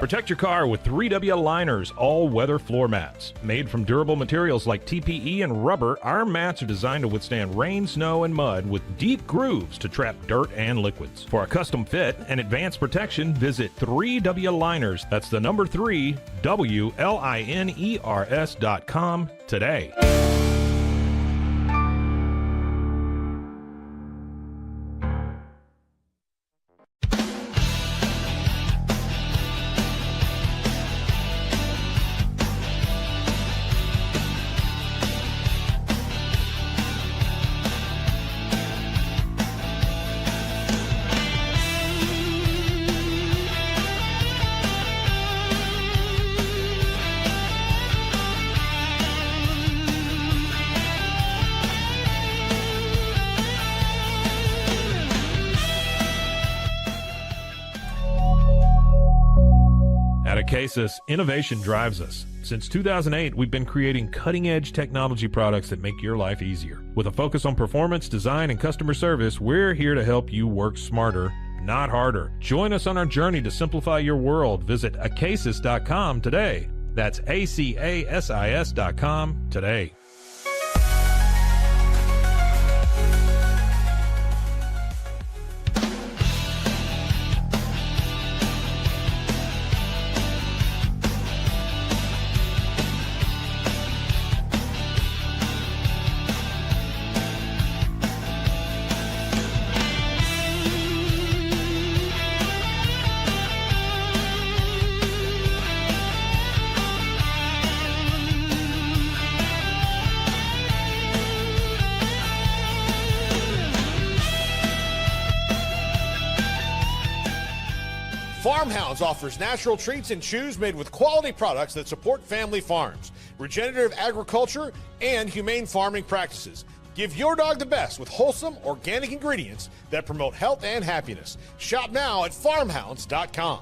Protect your car with 3W Liners all-weather floor mats. Made from durable materials like TPE and rubber, our mats are designed to withstand rain, snow, and mud with deep grooves to trap dirt and liquids. For a custom fit and advanced protection, visit 3W Liners. That's the number 3, WLINERS.com today. Cases, innovation drives us. Since 2008, we've been creating cutting-edge technology products that make your life easier. With a focus on performance, design, and customer service, we're here to help you work smarter, not harder. Join us on our journey to simplify your world. Visit acasis.com today. That's ACASIS.com today. Farmhounds offers natural treats and chews made with quality products that support family farms, regenerative agriculture, and humane farming practices. Give your dog the best with wholesome, organic ingredients that promote health and happiness. Shop now at farmhounds.com.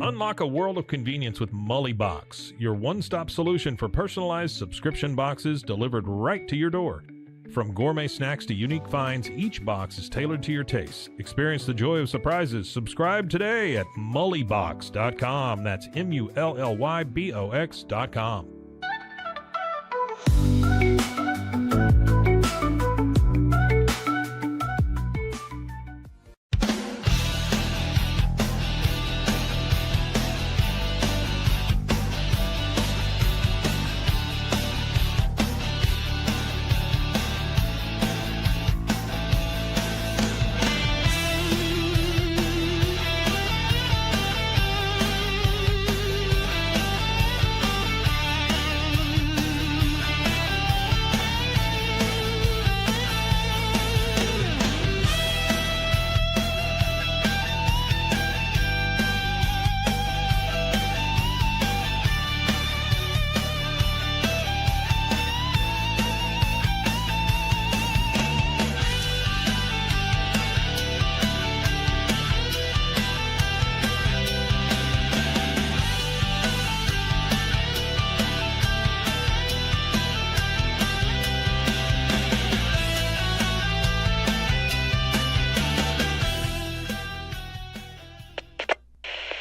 Unlock a world of convenience with Mully Box, your one-stop solution for personalized subscription boxes delivered right to your door. From gourmet snacks to unique finds, each box is tailored to your taste. Experience the joy of surprises. Subscribe today at mullybox.com. That's MULLYBOX.com.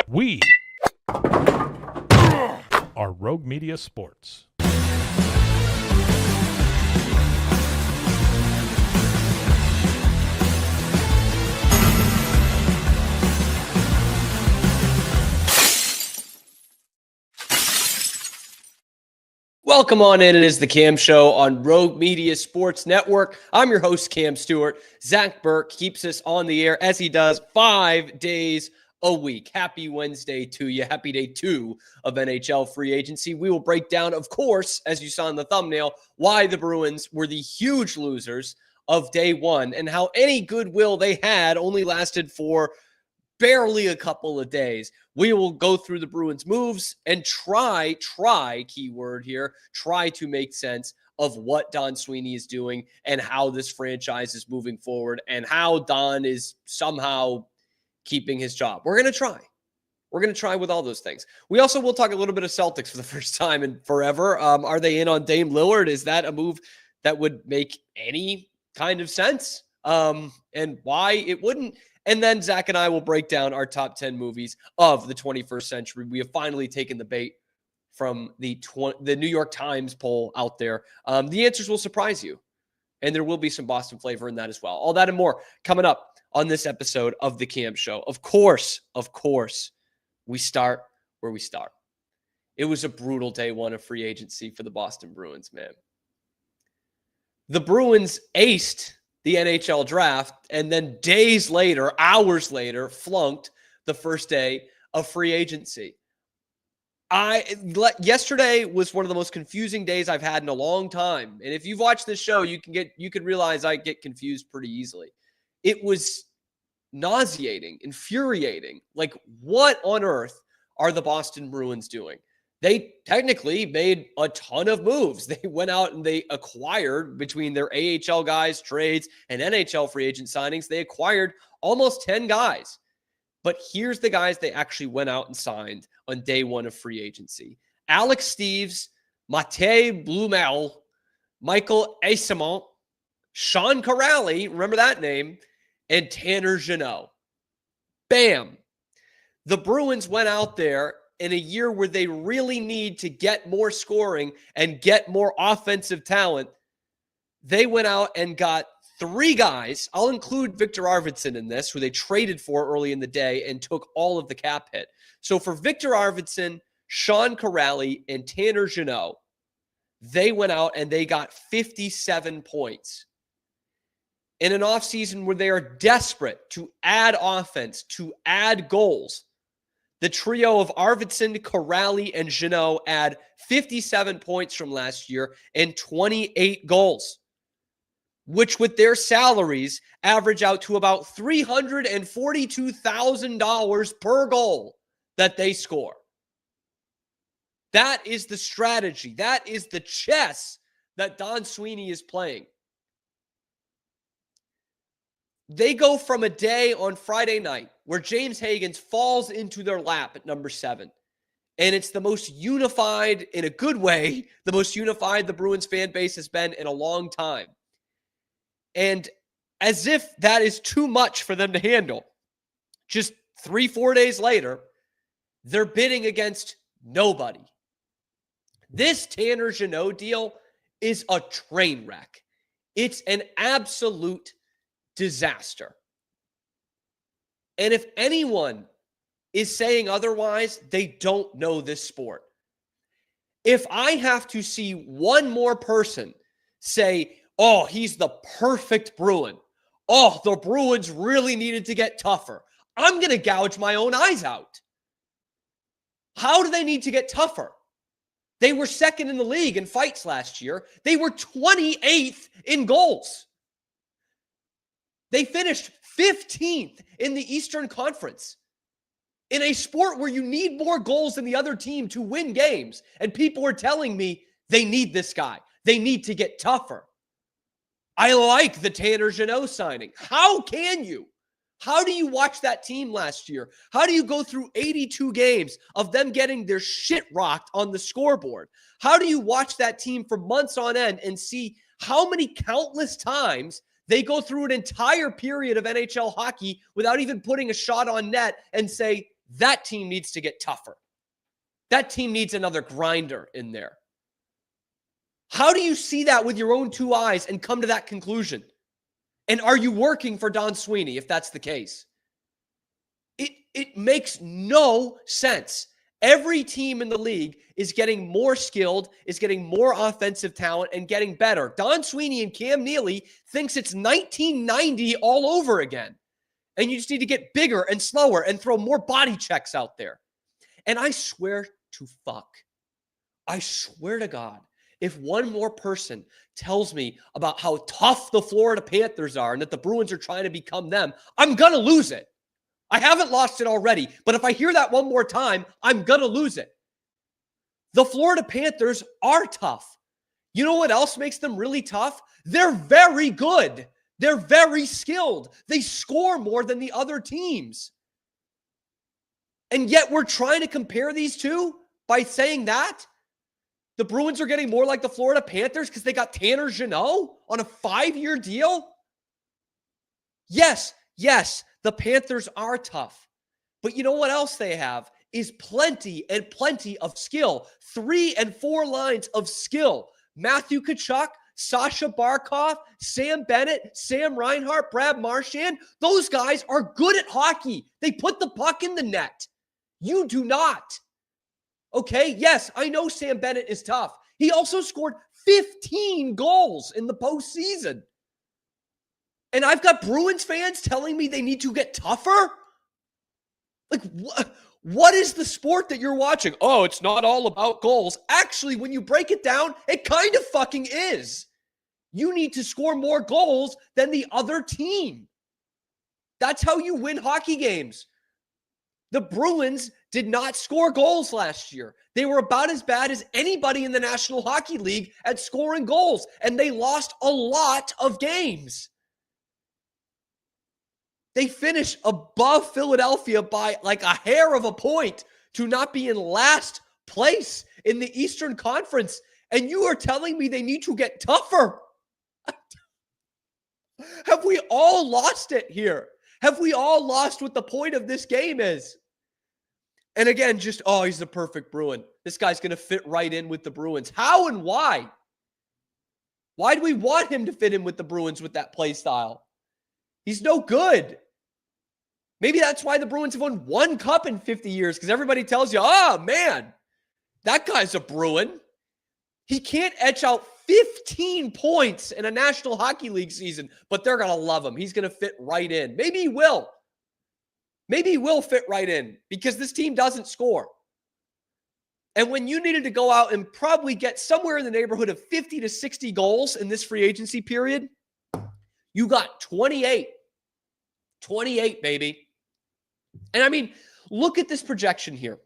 We are Rogue Media Sports. Welcome on in. It is the Cam Show on Rogue Media Sports Network. I'm your host, Cam Stuart. Zach Burke keeps us on the air as he does 5 days a week. Happy Wednesday to you. Happy day 2 of NHL Free Agency. We will break down, of course, as you saw in the thumbnail, why the Bruins were the huge losers of day 1 and how any goodwill they had only lasted for barely a couple of days. We will go through the Bruins moves and try, keyword here, try to make sense of what Don Sweeney is doing and how this franchise is moving forward and how Don is somehow keeping his job. We're going to try. We're going to try with all those things. We also will talk a little bit of Celtics for the first time in forever. Are they in on Dame Lillard? Is that a move that would make any kind of sense? And why it wouldn't? And then Zach and I will break down our top 10 movies of the 21st century. We have finally taken the bait from the New York Times poll out there. The answers will surprise you, and there will be some Boston flavor in that as well. All that and more coming up on this episode of The Cam Show. Of course, we start where we start. It was a brutal day 1 of free agency for the Boston Bruins, man. The Bruins aced the NHL draft, and then days later, hours later, flunked the first day of free agency. Yesterday was one of the most confusing days I've had in a long time. And if you've watched this show, you can realize I get confused pretty easily. It was nauseating, infuriating. Like, what on earth are the Boston Bruins doing? They technically made a ton of moves. They went out and they acquired, between their AHL guys, trades, and NHL free agent signings, they acquired almost 10 guys. But here's the guys they actually went out and signed on day 1 of free agency. Alex Steeves, Matej Blumel, Michael Eyssimont, Sean Kuraly, remember that name, and Tanner Jeannot. Bam. The Bruins went out there in a year where they really need to get more scoring and get more offensive talent. They went out and got 3 guys. I'll include Victor Arvidsson in this, who they traded for early in the day and took all of the cap hit. So for Victor Arvidsson, Sean Kuraly, and Tanner Jeannot, they went out and they got 57 points. In an offseason where they are desperate to add offense, to add goals, the trio of Arvidsson, Kuraly, and Jeannot add 57 points from last year and 28 goals, which with their salaries average out to about $342,000 per goal that they score. That is the strategy. That is the chess that Don Sweeney is playing. They go from a day on Friday night where James Higgins falls into their lap at number 7. And it's the most unified, in a good way, the most unified the Bruins fan base has been in a long time. And as if that is too much for them to handle, just 3-4 days later, they're bidding against nobody. This Tanner Jeannot deal is a train wreck. It's an absolute disaster. And if anyone is saying otherwise, they don't know this sport. If I have to see one more person say, oh, he's the perfect Bruin, oh, the Bruins really needed to get tougher, I'm going to gouge my own eyes out. How do they need to get tougher? They were second in the league in fights last year. They were 28th in goals. They finished 15th in the Eastern Conference. In a sport where you need more goals than the other team to win games, and people are telling me they need this guy. They need to get tougher. I like the Tanner Jeannot signing. How can you? How do you watch that team last year? How do you go through 82 games of them getting their shit rocked on the scoreboard? How do you watch that team for months on end and see how many countless times they go through an entire period of NHL hockey without even putting a shot on net and say, that team needs to get tougher. That team needs another grinder in there. How do you see that with your own 2 eyes and come to that conclusion? And are you working for Don Sweeney if that's the case? It makes no sense. Every team in the league is getting more skilled, is getting more offensive talent, and getting better. Don Sweeney and Cam Neely thinks it's 1990 all over again. And you just need to get bigger and slower and throw more body checks out there. And I swear to God, if one more person tells me about how tough the Florida Panthers are and that the Bruins are trying to become them, I'm going to lose it. I haven't lost it already, but if I hear that one more time, I'm going to lose it. The Florida Panthers are tough. You know what else makes them really tough? They're very good. They're very skilled. They score more than the other teams. And yet we're trying to compare these two by saying that the Bruins are getting more like the Florida Panthers because they got Tanner Jeannot on a 5-year deal. Yes, the Panthers are tough. But you know what else they have is plenty and plenty of skill. 3 and 4 lines of skill. Matthew Tkachuk, Sasha Barkov, Sam Bennett, Sam Reinhart, Brad Marchand. Those guys are good at hockey. They put the puck in the net. You do not. Okay, yes, I know Sam Bennett is tough. He also scored 15 goals in the postseason. And I've got Bruins fans telling me they need to get tougher? Like, what is the sport that you're watching? Oh, it's not all about goals. Actually, when you break it down, it kind of fucking is. You need to score more goals than the other team. That's how you win hockey games. The Bruins did not score goals last year. They were about as bad as anybody in the National Hockey League at scoring goals, and they lost a lot of games. They finished above Philadelphia by like a hair of a point to not be in last place in the Eastern Conference. And you are telling me they need to get tougher. Have we all lost it here? Have we all lost what the point of this game is? And again, just, oh, he's the perfect Bruin. This guy's going to fit right in with the Bruins. How and why? Why do we want him to fit in with the Bruins with that play style? He's no good. Maybe that's why the Bruins have won 1 cup in 50 years, because everybody tells you, oh, man, that guy's a Bruin. He can't etch out 15 points in a National Hockey League season, but they're going to love him. He's going to fit right in. Maybe he will. Maybe he will fit right in because this team doesn't score. And when you needed to go out and probably get somewhere in the neighborhood of 50 to 60 goals in this free agency period, you got 28. 28, baby. And I mean, look at this projection here.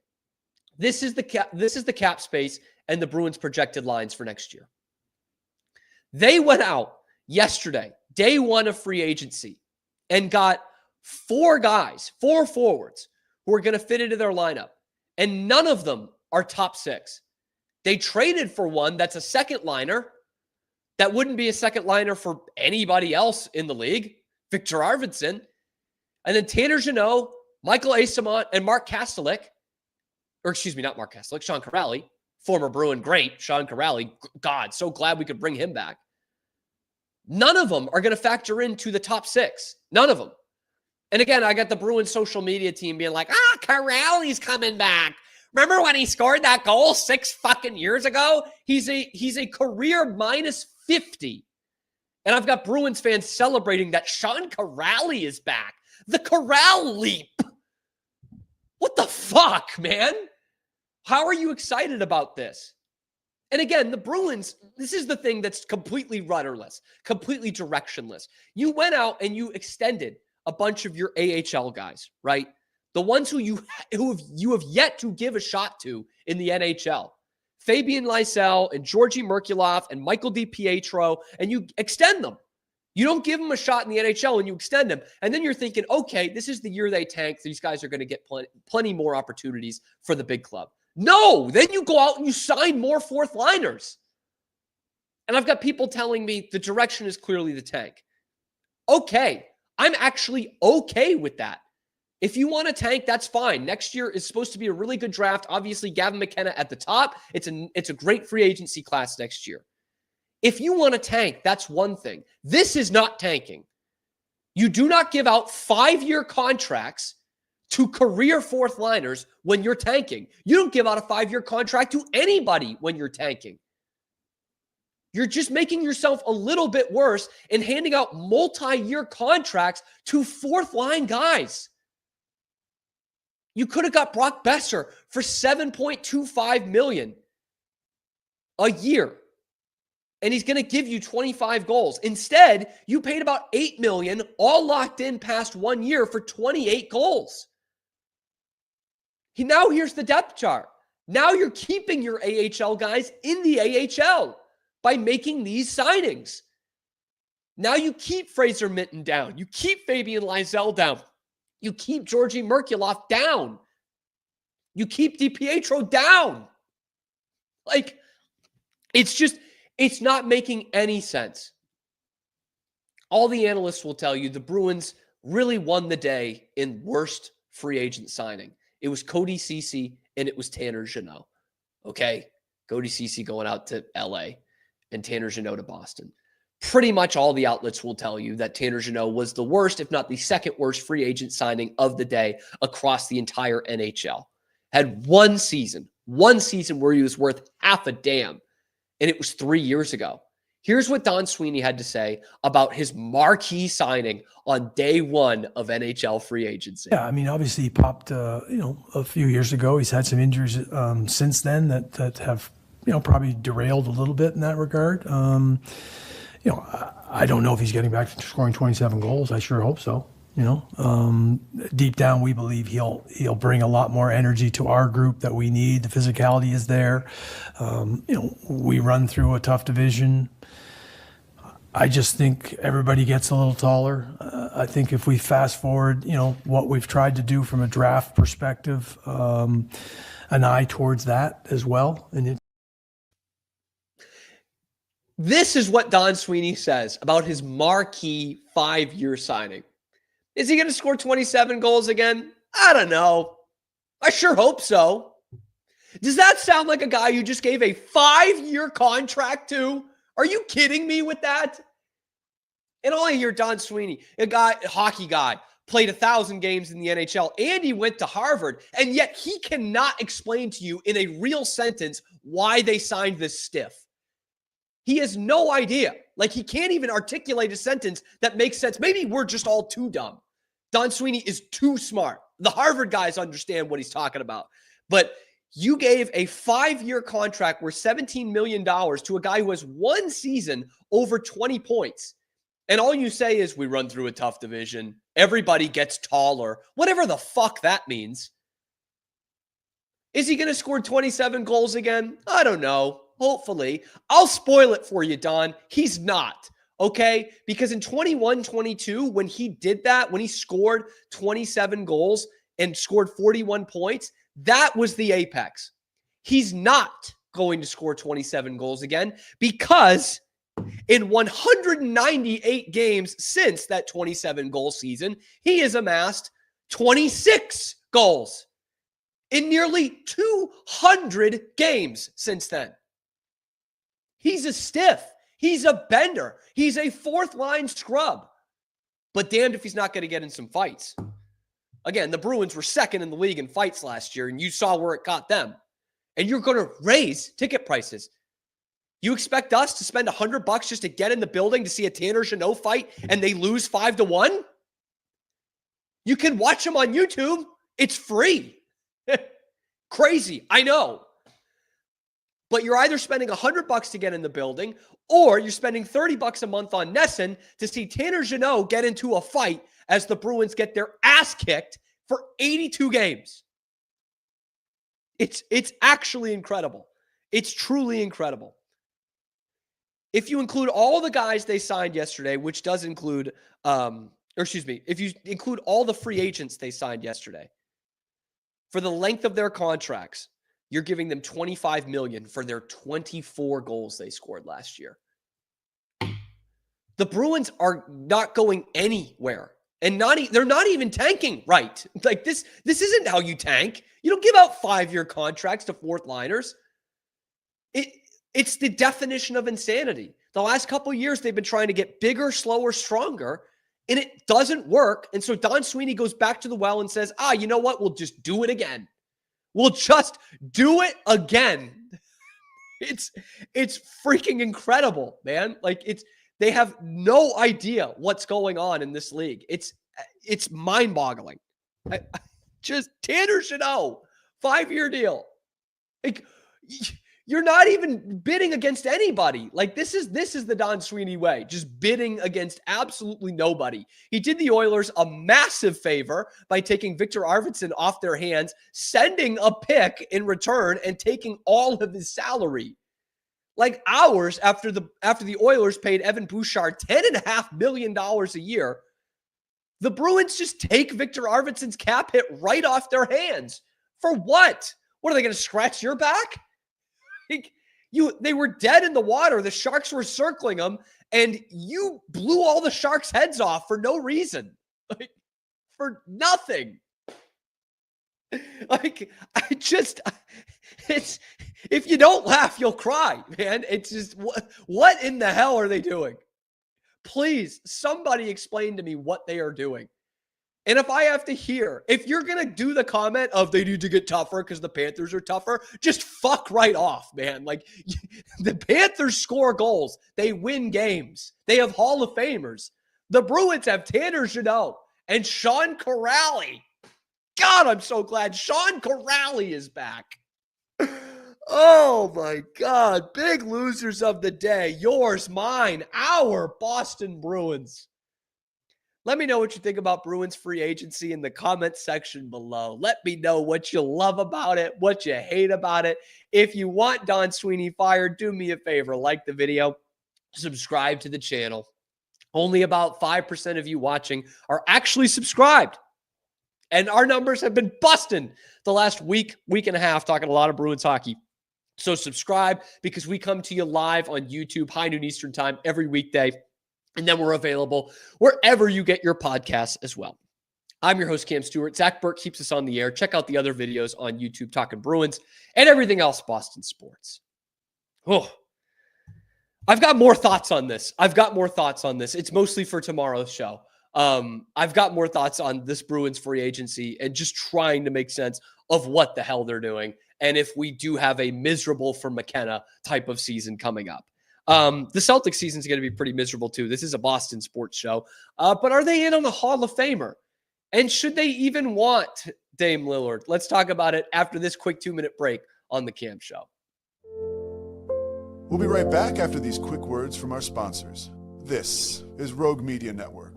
This is the cap space and the Bruins projected lines for next year. They went out yesterday, day 1 of free agency, and got 4 guys, 4 forwards who are going to fit into their lineup. And none of them are top 6. They traded for one that's a second liner that wouldn't be a second liner for anybody else in the league, Victor Arvidsson. And then Tanner Jeannot, Michael Eyssimont, and Mark Kastelik, or excuse me, not Mark Kastelik, Sean Kuraly, former Bruin great, Sean Kuraly. God, so glad we could bring him back. None of them are going to factor into the top 6. None of them. And again, I got the Bruins social media team being like, Kuraly's coming back. Remember when he scored that goal 6 fucking years ago? He's a career minus 50. And I've got Bruins fans celebrating that Sean Kuraly is back. The Corral leap. What the fuck, man? How are you excited about this? And again, the Bruins, this is the thing that's completely rudderless, completely directionless. You went out and you extended a bunch of your AHL guys, right? The ones who you have yet to give a shot to in the NHL. Fabian Lysell and Georgi Merkulov and Michael DiPietro, and you extend them. You don't give them a shot in the NHL and you extend them. And then you're thinking, okay, this is the year they tank. These guys are going to get plenty more opportunities for the big club. No, then you go out and you sign more 4th liners. And I've got people telling me the direction is clearly the tank. Okay, I'm actually okay with that. If you want to tank, that's fine. Next year is supposed to be a really good draft. Obviously, Gavin McKenna at the top. It's a great free agency class next year. If you want to tank, that's one thing. This is not tanking. You do not give out 5-year contracts to career 4th liners when you're tanking. You don't give out a 5-year contract to anybody when you're tanking. You're just making yourself a little bit worse and handing out multi-year contracts to fourth-line guys. You could have got Brock Boeser for $7.25 million a year, and he's going to give you 25 goals. Instead, you paid about $8 million, all locked in past 1 year for 28 goals. Now here's the depth chart. Now you're keeping your AHL guys in the AHL by making these signings. Now you keep Fraser Minten down. You keep Fabian Lysell down. You keep Georgi Merkulov down. You keep DiPietro down. Like, it's not making any sense. All the analysts will tell you the Bruins really won the day in worst free agent signing. It was Cody Ceci and it was Tanner Jeannot. Okay? Cody Ceci going out to LA and Tanner Jeannot to Boston. Pretty much all the outlets will tell you that Tanner Jeannot was the worst, if not the second worst free agent signing of the day across the entire NHL. Had one season where he was worth half a damn, and it was 3 years ago. Here's what Don Sweeney had to say about his marquee signing on day one of NHL free agency. Yeah, I mean, obviously he popped, a few years ago. He's had some injuries since then that have, probably derailed a little bit in that regard. I don't know if he's getting back to scoring 27 goals. I sure hope so. Deep down, we believe he'll bring a lot more energy to our group that we need. The physicality is there. We run through a tough division. I just think everybody gets a little taller. I think if we fast forward, what we've tried to do from a draft perspective, an eye towards that as well. And this is what Don Sweeney says about his marquee 5-year signing. Is he going to score 27 goals again? I don't know. I sure hope so. Does that sound like a guy you just gave a 5-year contract to? Are you kidding me with that? And all I hear Don Sweeney, a hockey guy, played 1,000 games in the NHL, and he went to Harvard, and yet he cannot explain to you in a real sentence why they signed this stiff. He has no idea. Like, he can't even articulate a sentence that makes sense. Maybe we're just all too dumb. Don Sweeney is too smart. The Harvard guys understand what he's talking about. But you gave a 5-year contract worth $17 million to a guy who has one season over 20 points. And all you say is, we run through a tough division. Everybody gets taller. Whatever the fuck that means. Is he going to score 27 goals again? I don't know. Hopefully. I'll spoil it for you, Don. He's not. Okay? Because in 21-22, when he did that, when he scored 27 goals and scored 41 points, that was the apex. He's not going to score 27 goals again because in 198 games since that 27-goal season, he has amassed 26 goals in nearly 200 games since then. He's a stiff. He's a bender. He's a fourth-line scrub. But damned if he's not going to get in some fights. Again, the Bruins were second in the league in fights last year, and you saw where it got them. And you're going to raise ticket prices. You expect us to spend $100 just to get in the building to see a Tanner Jeannot fight, and they lose 5-1? You can watch them on YouTube. It's free. Crazy, I know. But you're either spending $100 to get in the building, or you're spending $30 a month on Nesson to see Tanner Jeannot get into a fight as the Bruins get their ass kicked for 82 games. It's actually incredible. It's truly incredible. If you include all the guys they signed yesterday, which does include, if you include all the free agents they signed yesterday, for the length of their contracts, you're giving them $25 million for their 24 goals they scored last year. The Bruins are not going anywhere, and they're not even tanking right. Like this isn't how you tank. You don't give out 5-year contracts to fourth liners. It's the definition of insanity. The last couple of years, they've been trying to get bigger, slower, stronger, and it doesn't work. And so Don Sweeney goes back to the well and says, you know what? We'll just do it again. We'll just do it again. It's freaking incredible, man. Like they have no idea what's going on in this league. It's mind-boggling. Just Tanner Jeannot, 5-year deal. Like, you're not even bidding against anybody. Like, this is the Don Sweeney way, just bidding against absolutely nobody. He did the Oilers a massive favor by taking Victor Arvidsson off their hands, sending a pick in return, and taking all of his salary. Like, hours after the Oilers paid Evan Bouchard $10.5 million a year, the Bruins just take Victor Arvidsson's cap hit right off their hands. For what? What, are they going to scratch your back? They were dead in the water. The Sharks were circling them, and you blew all the Sharks' heads off for no reason. Like, for nothing. Like, it's, if you don't laugh, you'll cry, man. It's just, what in the hell are they doing? Please, somebody explain to me what they are doing. And if I have to hear, if you're going to do the comment of they need to get tougher because the Panthers are tougher, just fuck right off, man. Like, the Panthers score goals. They win games. They have Hall of Famers. The Bruins have Tanner Jeannot and Sean Kuraly. God, I'm so glad Sean Kuraly is back. Oh my God. Big losers of the day. Yours, mine, our Boston Bruins. Let me know what you think about Bruins free agency in the comment section below. Let me know what you love about it, what you hate about it. If you want Don Sweeney fired, do me a favor. Like the video, subscribe to the channel. Only about 5% of you watching are actually subscribed. And our numbers have been busting the last week and a half, talking a lot of Bruins hockey. So subscribe, because we come to you live on YouTube, high noon Eastern time, every weekday. And then we're available wherever you get your podcasts as well. I'm your host, Cam Stuart. Zach Burke keeps us on the air. Check out the other videos on YouTube, Talking Bruins, and everything else Boston sports. Oh, I've got more thoughts on this. It's mostly for tomorrow's show. I've got more thoughts on this Bruins free agency and just trying to make sense of what the hell they're doing, and if we do have a miserable for McKenna type of season coming up. The Celtics season is going to be pretty miserable too. This is a Boston sports show. But are they in on the Hall of Famer? And should they even want Dame Lillard? Let's talk about it after this quick 2-minute break on the Cam Show. We'll be right back after these quick words from our sponsors. This is Rogue Media Network.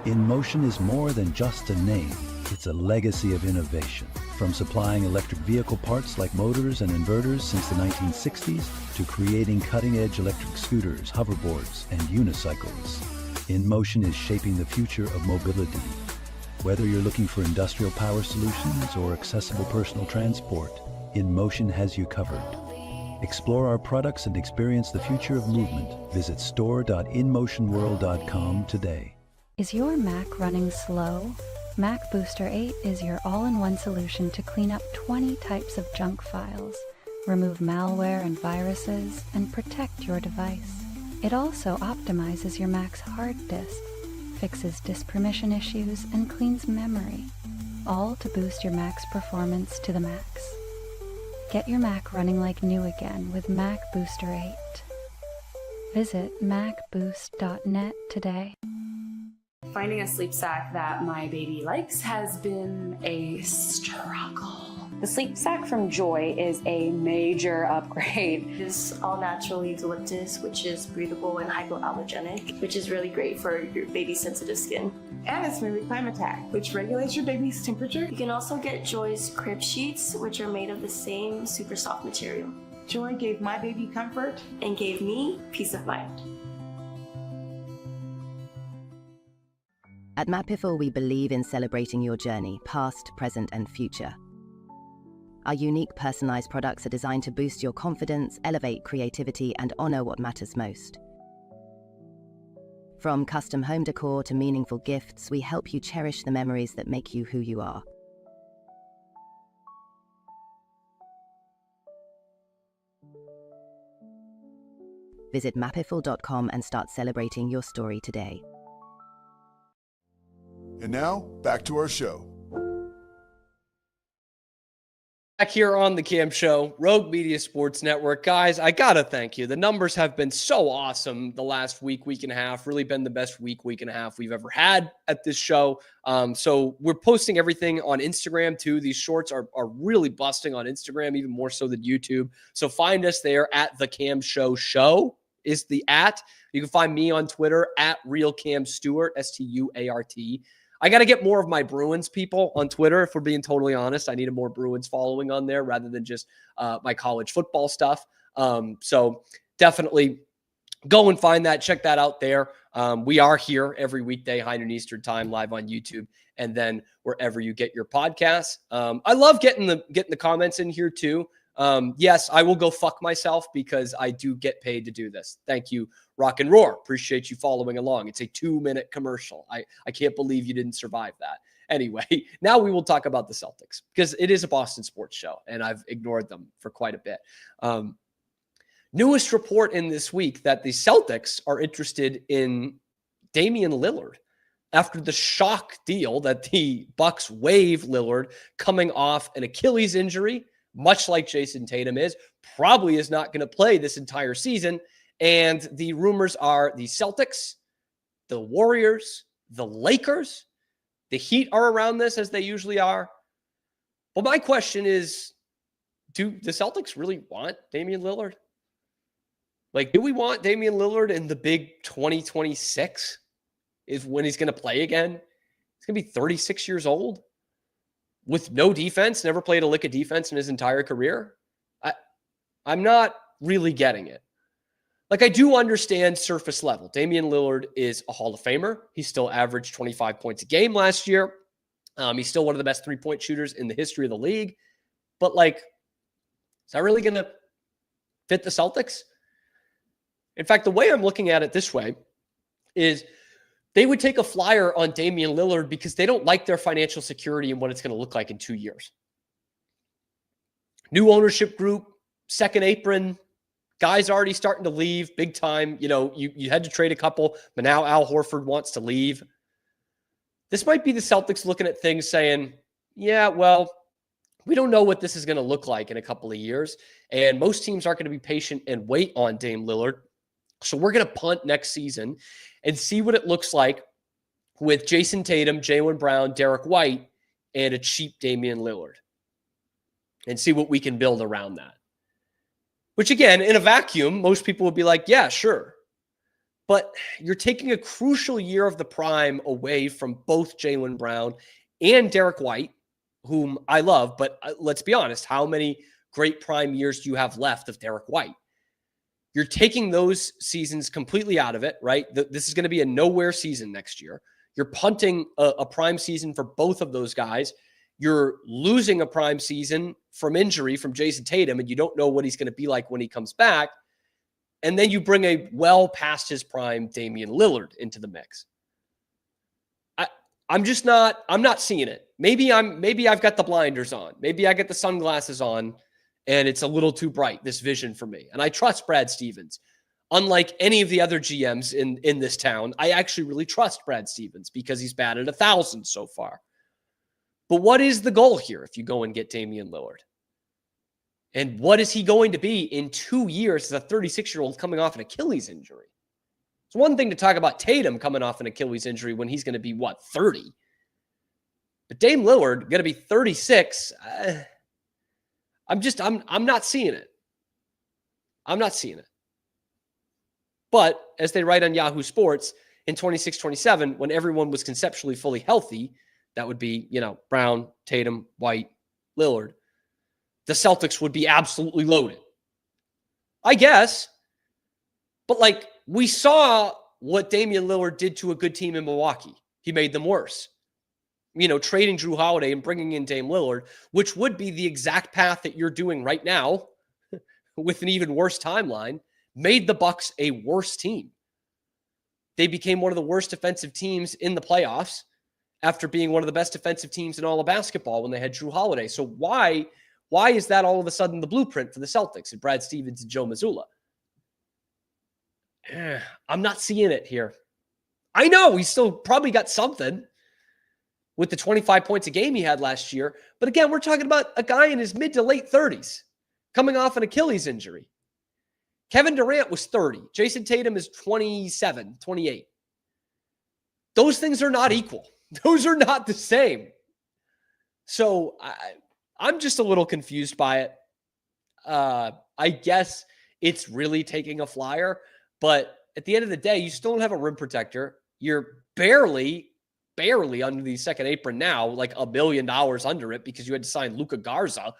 InMotion is more than just a name. It's a legacy of innovation. From supplying electric vehicle parts like motors and inverters since the 1960s to creating cutting-edge electric scooters, hoverboards, and unicycles, InMotion is shaping the future of mobility. Whether you're looking for industrial power solutions or accessible personal transport, InMotion has you covered. Explore our products and experience the future of movement. Visit store.inmotionworld.com today. Is your Mac running slow? Mac Booster 8 is your all-in-one solution to clean up 20 types of junk files, remove malware and viruses, and protect your device. It also optimizes your Mac's hard disk, fixes disk permission issues, and cleans memory, all to boost your Mac's performance to the max. Get your Mac running like new again with Mac Booster 8. Visit macboost.net today. Finding a sleep sack that my baby likes has been a struggle. The sleep sack from Joy is a major upgrade. It's all natural eucalyptus, which is breathable and hypoallergenic, which is really great for your baby's sensitive skin. And it's made with Climatac, which regulates your baby's temperature. You can also get Joy's crib sheets, which are made of the same super soft material. Joy gave my baby comfort and gave me peace of mind. At Mapiful, we believe in celebrating your journey, past, present, and future. Our unique personalized products are designed to boost your confidence, elevate creativity, and honor what matters most. From custom home decor to meaningful gifts, we help you cherish the memories that make you who you are. Visit mapiful.com and start celebrating your story today. And now, back to our show. Back here on the Cam Show, Rogue Media Sports Network. Guys, I got to thank you. The numbers have been so awesome the last week and a half. Really been the best week and a half we've ever had at this show. So we're posting everything on Instagram too. These shorts are really busting on Instagram, even more so than YouTube. So find us there at The Cam Show is the @ You can find me on Twitter at Real Cam Stuart, Stuart. I got to get more of my Bruins people on Twitter, if we're being totally honest. I need a more Bruins following on there rather than just my college football stuff. So definitely go and find that. Check that out there. We are here every weekday, high noon Eastern time, live on YouTube, and then wherever you get your podcasts. I love getting the comments in here too. Yes, I will go fuck myself because I do get paid to do this. Thank you, Rock and Roar. Appreciate you following along. It's a 2-minute commercial. I can't believe you didn't survive that. Anyway, now we will talk about the Celtics because it is a Boston sports show and I've ignored them for quite a bit. Newest report in this week that the Celtics are interested in Damian Lillard after the shock deal that the Bucks waive Lillard coming off an Achilles injury, much like Jason Tatum probably is not going to play this entire season. And the rumors are the Celtics, the Warriors, the Lakers, the Heat are around this as they usually are. But my question is, do the Celtics really want Damian Lillard? Like, do we want Damian Lillard in the big 2026 is when he's going to play again? He's going to be 36 years old with no defense, never played a lick of defense in his entire career. I'm not really getting it. Like, I do understand surface level. Damian Lillard is a Hall of Famer. He still averaged 25 points a game last year. He's still one of the best three-point shooters in the history of the league. But, like, is that really going to fit the Celtics? In fact, the way I'm looking at it this way is they would take a flyer on Damian Lillard because they don't like their financial security and what it's going to look like in 2 years. New ownership group, second apron, guys already starting to leave big time. You know, you had to trade a couple, but now Al Horford wants to leave. This might be the Celtics looking at things saying, yeah, well, we don't know what this is going to look like in a couple of years. And most teams aren't going to be patient and wait on Dame Lillard. So we're going to punt next season and see what it looks like with Jason Tatum, Jaylen Brown, Derek White, and a cheap Damian Lillard. And see what we can build around that. Which, again, in a vacuum, most people would be like, yeah, sure. But you're taking a crucial year of the prime away from both Jaylen Brown and Derek White, whom I love. But let's be honest, how many great prime years do you have left of Derek White? You're taking those seasons completely out of it, right? This is going to be a nowhere season next year. You're punting a prime season for both of those guys. You're losing a prime season from injury from Jason Tatum, and you don't know what he's going to be like when he comes back. And then you bring a well past his prime Damian Lillard into the mix. I'm not seeing it. Maybe I've got the blinders on. Maybe I get the sunglasses on and it's a little too bright, this vision for me. And I trust Brad Stevens. Unlike any of the other GMs in this town, I actually really trust Brad Stevens because he's batted 1,000 so far. But what is the goal here if you go and get Damian Lillard? And what is he going to be in 2 years as a 36-year-old coming off an Achilles injury? It's one thing to talk about Tatum coming off an Achilles injury when he's going to be, 30? But Dame Lillard going to be 36. I'm not seeing it. I'm not seeing it. But as they write on Yahoo Sports, in 26-27, when everyone was conceptually fully healthy, that would be, Brown, Tatum, White, Lillard, the Celtics would be absolutely loaded. I guess. But we saw what Damian Lillard did to a good team in Milwaukee. He made them worse. Trading Drew Holiday and bringing in Dame Lillard, which would be the exact path that you're doing right now with an even worse timeline, made the Bucks a worse team. They became one of the worst defensive teams in the playoffs after being one of the best defensive teams in all of basketball when they had Drew Holiday. So why is that all of a sudden the blueprint for the Celtics and Brad Stevens and Joe Mazzulla? I'm not seeing it here. I know he's still probably got something. with the 25 points a game he had last year. But again, we're talking about a guy in his mid to late 30s coming off an Achilles injury. Kevin Durant was 30. Jason Tatum is 27, 28. Those things are not equal. Those are not the same. So I'm just a little confused by it. I guess it's really taking a flyer, but at the end of the day, you still don't have a rim protector. You're barely under the second apron now, like $1 million under it because you had to sign Luka Garza.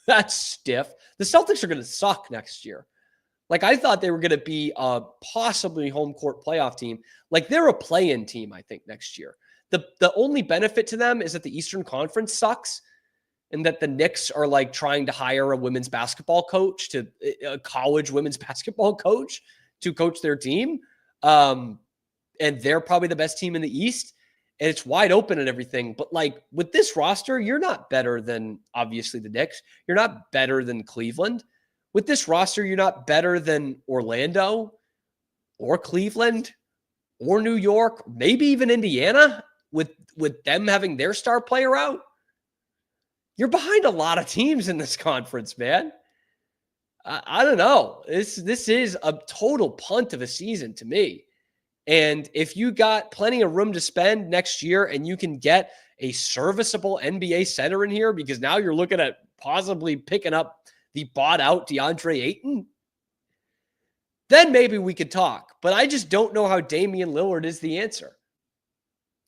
That's stiff. The Celtics are going to suck next year. Like, I thought they were going to be a possibly home court playoff team. Like, they're a play-in team, I think, next year. The only benefit to them is that the Eastern Conference sucks and that the Knicks are, like, trying to hire a women's basketball coach, a college women's basketball coach to coach their team. And they're probably the best team in the East. And it's wide open and everything. But, like, with this roster, you're not better than, obviously, the Knicks. You're not better than Cleveland. With this roster, you're not better than Orlando or Cleveland or New York, maybe even Indiana with them having their star player out. You're behind a lot of teams in this conference, man. I don't know. This is a total punt of a season to me. And if you got plenty of room to spend next year and you can get a serviceable NBA center in here, because now you're looking at possibly picking up the bought out DeAndre Ayton, then maybe we could talk. But I just don't know how Damian Lillard is the answer.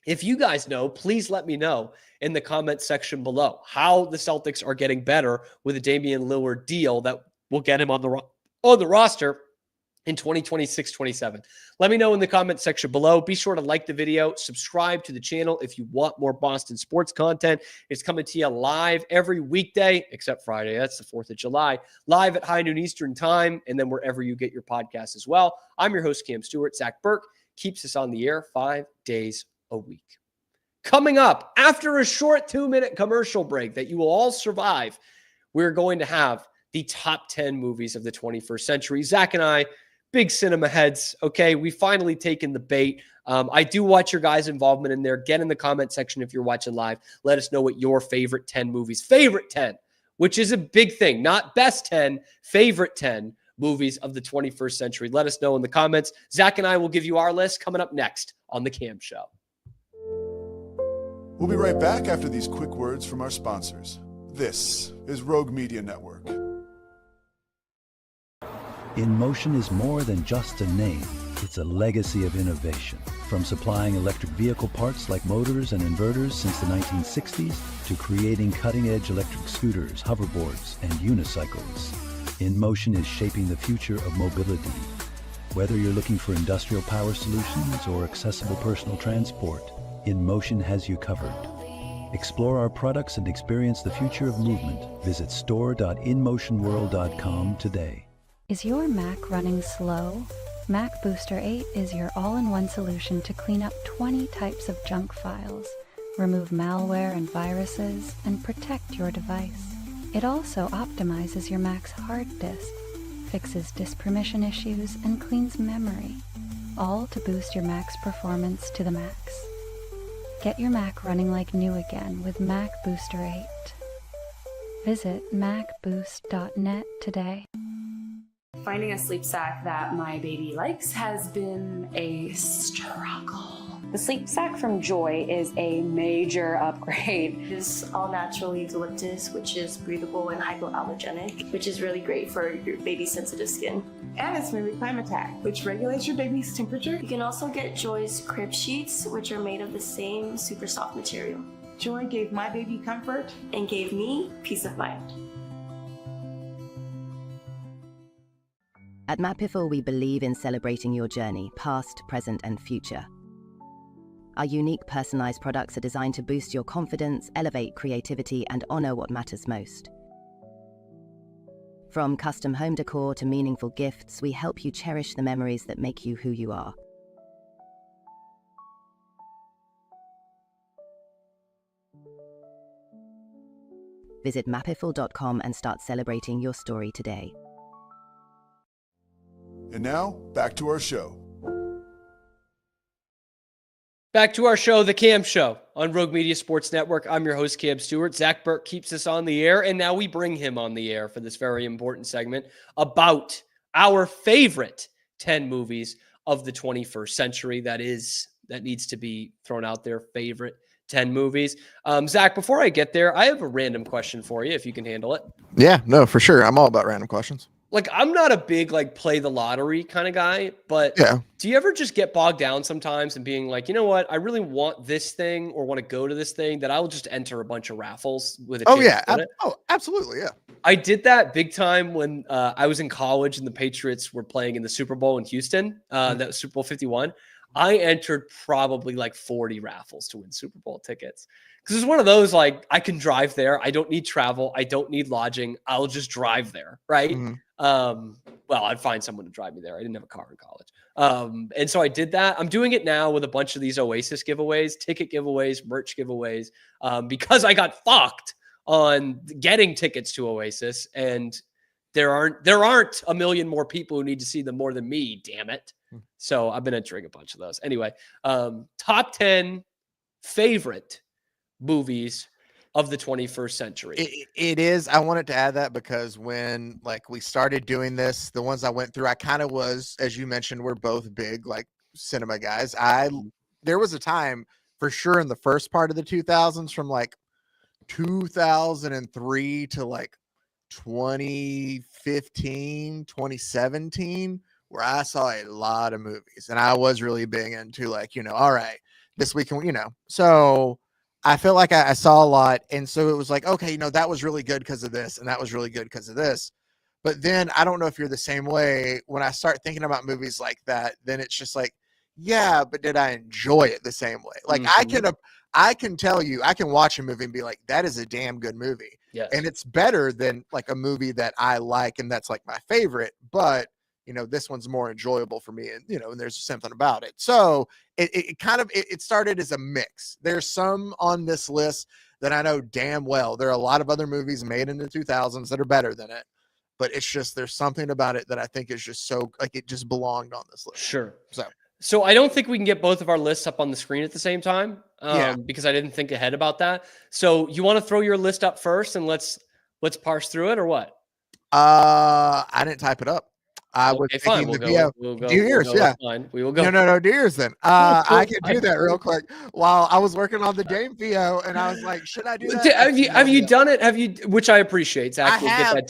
If you guys know, please let me know in the comment section below how the Celtics are getting better with a Damian Lillard deal that will get him on the roster in 2026-27. Let me know in the comment section below. Be sure to like the video, subscribe to the channel if you want more Boston sports content. It's coming to you live every weekday, except Friday. That's the 4th of July. Live at high noon Eastern time, and then wherever you get your podcasts as well. I'm your host, Cam Stuart. Zach Burke keeps us on the air 5 days a week. Coming up, after a short 2-minute commercial break that you will all survive, we're going to have the top 10 movies of the 21st century. Zach and I, big cinema heads, okay? We've finally taken the bait. I do watch your guys' involvement in there. Get in the comment section if you're watching live. Let us know what your favorite 10 movies, favorite 10, which is a big thing, not best 10, favorite 10 movies of the 21st century. Let us know in the comments. Zach and I will give you our list coming up next on The Cam Show. We'll be right back after these quick words from our sponsors. This is Rogue Media Network. InMotion is more than just a name. It's a legacy of innovation. From supplying electric vehicle parts like motors and inverters since the 1960s to creating cutting-edge electric scooters, hoverboards, and unicycles, InMotion is shaping the future of mobility. Whether you're looking for industrial power solutions or accessible personal transport, InMotion has you covered. Explore our products and experience the future of movement. Visit store.inmotionworld.com today. Is your Mac running slow? Mac Booster 8 is your all-in-one solution to clean up 20 types of junk files, remove malware and viruses, and protect your device. It also optimizes your Mac's hard disk, fixes disk permission issues, and cleans memory, all to boost your Mac's performance to the max. Get your Mac running like new again with Mac Booster 8. Visit macboost.net today. Finding a sleep sack that my baby likes has been a struggle. The sleep sack from Joy is a major upgrade. It's all natural eucalyptus, which is breathable and hypoallergenic, which is really great for your baby's sensitive skin. And it's made with Climatech, which regulates your baby's temperature. You can also get Joy's crib sheets, which are made of the same super soft material. Joy gave my baby comfort and gave me peace of mind. At Mapiful, we believe in celebrating your journey, past, present, and future. Our unique personalized products are designed to boost your confidence, elevate creativity, and honor what matters most. From custom home decor to meaningful gifts, we help you cherish the memories that make you who you are. Visit mapiful.com and start celebrating your story today. And now, back to our show. Back to our show, The Cam Show on Rogue Media Sports Network. I'm your host, Cam Stuart. Zach Burke keeps us on the air, and now we bring him on the air for this very important segment about our favorite 10 movies of the 21st century. That needs to be thrown out there, favorite 10 movies. Zach, before I get there, I have a random question for you, if you can handle it. Yeah, no, for sure. I'm all about random questions. Like, I'm not a big, like, play the lottery kind of guy, but yeah. Do you ever just get bogged down sometimes and being like, you know what, I really want this thing or want to go to this thing, that I will just enter a bunch of raffles with a chance to win it? Oh, absolutely, yeah. I did that big time when I was in college and the Patriots were playing in the Super Bowl in Houston, that was Super Bowl 51. I entered probably like 40 raffles to win Super Bowl tickets. Because it's one of those, like, I can drive there. I don't need travel. I don't need lodging. I'll just drive there, right? Well, I'd find someone to drive me there. I didn't have a car in college. And so I did that. I'm doing it now with a bunch of these Oasis giveaways, ticket giveaways, merch giveaways, because I got fucked on getting tickets to Oasis. And there aren't a million more people who need to see them more than me, damn it. So I've been entering a bunch of those. Anyway, top 10 favorite movies of the 21st century. It is. I wanted to add that because when we started doing this, the ones I went through, I kind of was, as you mentioned, we're both big cinema guys. There was a time for sure in the first part of the 2000s, from 2003 to 2015, 2017, where I saw a lot of movies, and I was really big into all right, this weekend, so I feel like I saw a lot. And so it was okay, that was really good because of this, and that was really good because of this. But then I don't know if you're the same way. When I start thinking about movies like that, then it's just yeah, but did I enjoy it the same way? I can tell you, I can watch a movie and be like, that is a damn good movie. Yes. And it's better than a movie that I like and that's my favorite. But this one's more enjoyable for me, and and there's something about it. So it started as a mix. There's some on this list that I know damn well there are a lot of other movies made in the 2000s that are better than it, but it's just there's something about it that I think is just so it just belonged on this list. Sure. So I don't think we can get both of our lists up on the screen at the same time, yeah, because I didn't think ahead about that. So you want to throw your list up first, and let's parse through it, or what? I didn't type it up. I was thinking we'll go. Do yours, yeah. We will go. No, do yours then. I can do that real quick while I was working on the Dame VO, and I was like, should I do that? Have you done it? Which I appreciate, Zach. I have it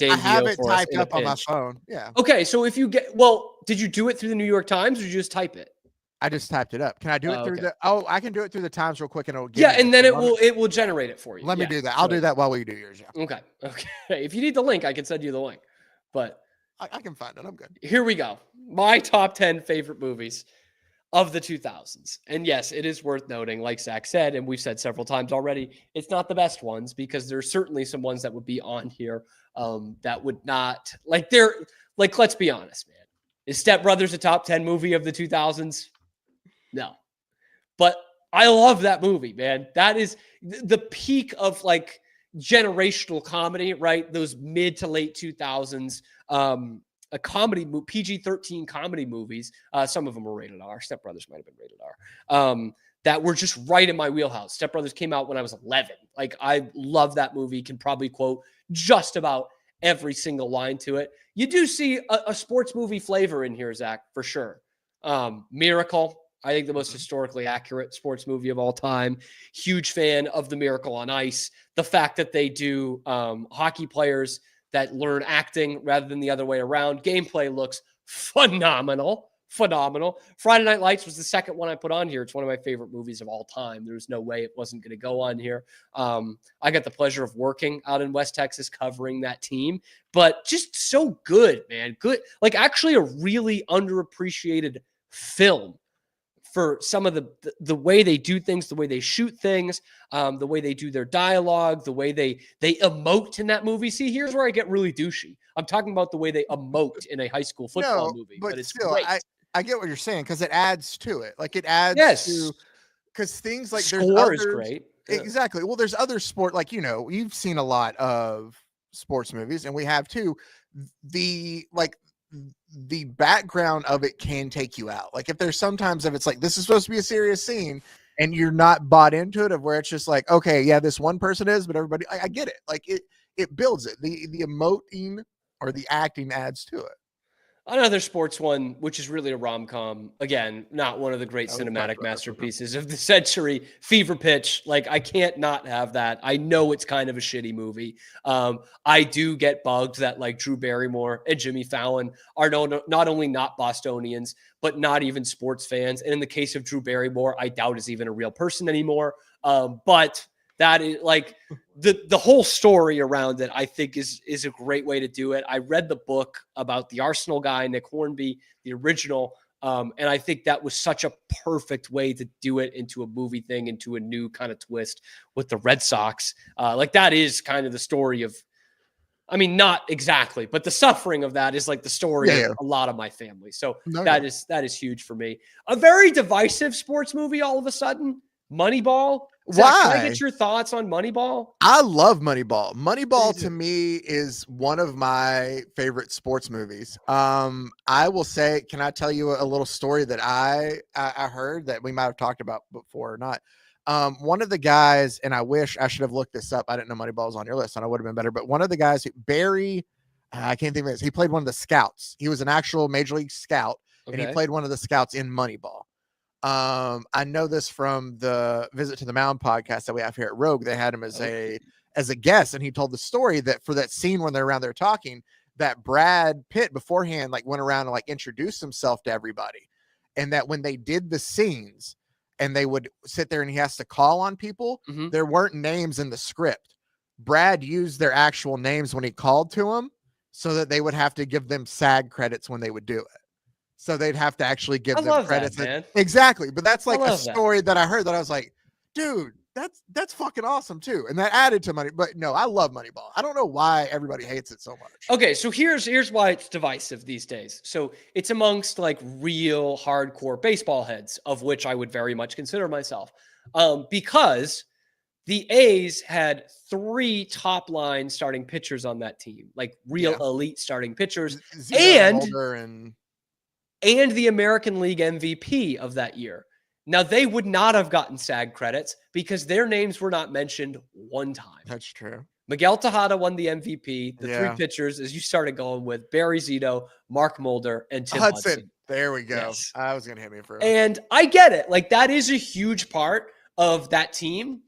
typed up on my phone. Yeah. Okay, so if you did you do it through the New York Times, or did you just type it? I just typed it up. Can I do it through I can do it through the Times real quick, and it'll give and then it will generate it for you. Let me do that. I'll do that while we do yours. Yeah. Okay. If you need the link, I can send you the link. But I can find it. I'm good. Here we go. My top 10 favorite movies of the 2000s. And yes, it is worth noting, like Zach said, and we've said several times already, it's not the best ones, because there's certainly some ones that would be on here that would not, let's be honest, man. Is Step Brothers a top 10 movie of the 2000s? No. But I love that movie, man. That is the peak of generational comedy, right? Those mid to late 2000s, a comedy, PG-13 comedy movies. Some of them were rated R. Step Brothers might have been rated R. That were just right in my wheelhouse. Step Brothers came out when I was 11. I love that movie. Can probably quote just about every single line to it. You do see a sports movie flavor in here, Zach, for sure. Miracle. I think the most historically accurate sports movie of all time. Huge fan of the Miracle on Ice. The fact that they do hockey players that learn acting rather than the other way around. Gameplay looks phenomenal. Friday Night Lights was the second one I put on here. It's one of my favorite movies of all time. There's no way it wasn't going to go on here. I got the pleasure of working out in West Texas covering that team, but just so good, man. Good. Actually a really underappreciated film for some of the way they do things, the way they shoot things, the way they do their dialogue, the way they emote in that movie. See, here's where I get really douchey. I'm talking about the way they emote in a high school football movie. But it's still, great. I get what you're saying, because it adds to it. It adds to, because things score is great. Yeah. Exactly. Well, there's other sport, you've seen a lot of sports movies, and we have too. The background of it can take you out. If there's sometimes if it's this is supposed to be a serious scene, and you're not bought into it, of where it's just like, okay, yeah, this one person is, but everybody, I get it. Like it builds it. The emoting or the acting adds to it. Another sports one, which is really a rom-com. Again, not one of the great cinematic masterpieces of the century. Fever Pitch. Like, I can't not have that. I know it's kind of a shitty movie. I do get bugged that like Drew Barrymore and Jimmy Fallon are not only not Bostonians, but not even sports fans. And in the case of Drew Barrymore, I doubt is even a real person anymore. But that is like the whole story around it, I think is a great way to do it. I read the book about the Arsenal guy, Nick Hornby, the original. And I think that was such a perfect way to do it into a movie thing, into a new kind of twist with the Red Sox. Like that is kind of the story of, I mean, not exactly, but the suffering of that is like the story of a lot of my family. So that is huge for me. A very divisive sports movie all of a sudden, Moneyball. Zach, Why? can I get your thoughts on Moneyball? I love Moneyball. Moneyball to me is one of my favorite sports movies. I will say, can I tell you a little story that I heard that we might have talked about before or not? One of the guys, and I wish I should have looked this up. I didn't know Moneyball was on your list, and I would have been better. But one of the guys, Barry, I can't think of it. He played one of the scouts. He was an actual major league scout, and he played one of the scouts in Moneyball. I know this from the Visit to the Mound podcast that we have here at Rogue. They had him as a guest, and he told the story that for that scene when they're around there talking, that Brad Pitt beforehand like went around and like introduced himself to everybody, and that when they did the scenes and they would sit there and he has to call on people, there weren't names in the script. Brad used their actual names when he called to them, so that they would have to give them SAG credits when they would do it. So they'd have to actually give them credits. That, man. Exactly. But that's like a story that I heard that I was like, dude, that's fucking awesome too. And that added to money. But no, I love Moneyball. I don't know why everybody hates it so much. Okay, so here's why it's divisive these days. So it's amongst like real hardcore baseball heads, of which I would very much consider myself. Because the A's had 3 top line starting pitchers on that team, like real elite starting pitchers. And the American League MVP of that year. Now, they would not have gotten SAG credits because their names were not mentioned one time. That's true. Miguel Tejada won the MVP. The 3 pitchers, as you started going with, Barry Zito, Mark Mulder, and Tim Hudson. There we go. Yes. I was going to hit me for And I get it. Like, that is a huge part of that team.